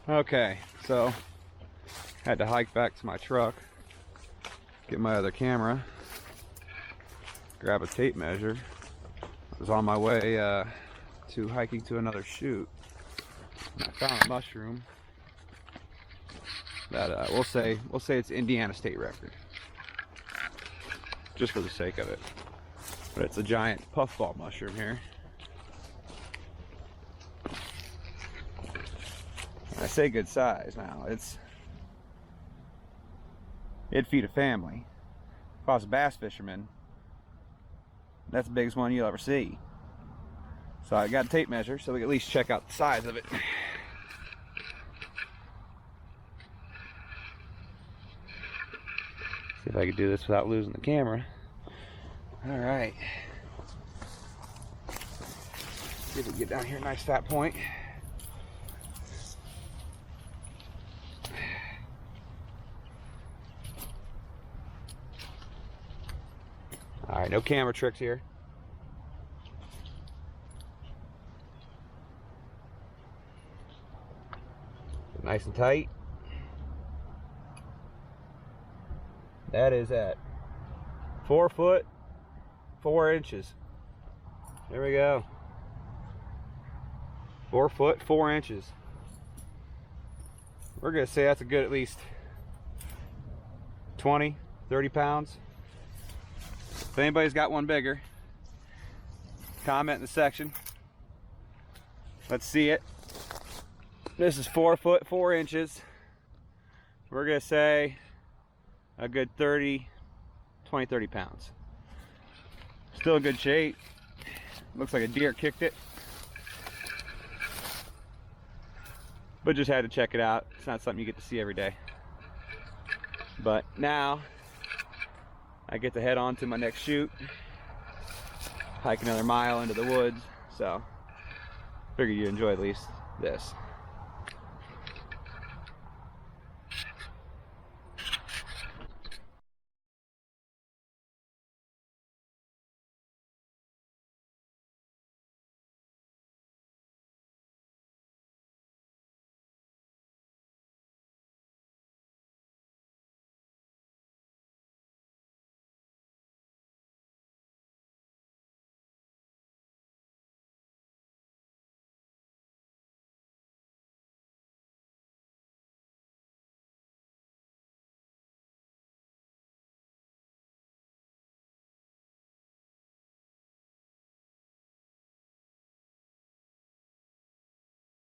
Okay, so had to hike back to my truck, get my other camera, grab a tape measure. I was on my way to hiking to another shoot. I found a mushroom that we'll say it's Indiana state record, just for the sake of it. But it's a giant puffball mushroom here. I say good size now. It'd feed a family. If I was a bass fisherman, that's the biggest one you'll ever see. So I got a tape measure so we can at least check out the size of it. See if I can do this without losing the camera. All right. See if we can get down here, nice fat point. All right, no camera tricks here. Nice and tight. That is at 4 foot 4 inches. There we go. 4 foot 4 inches. We're gonna say that's a good at least 20, 30 pounds. If anybody's got one bigger, comment in the section. Let's see it. This is 4 foot 4 inches. We're gonna say a good 20, 30 pounds. Still in good shape. Looks like a deer kicked it. But just had to check it out. It's not something you get to see every day. But now I get to head on to my next shoot. Hike another mile into the woods. So figure you enjoy at least this.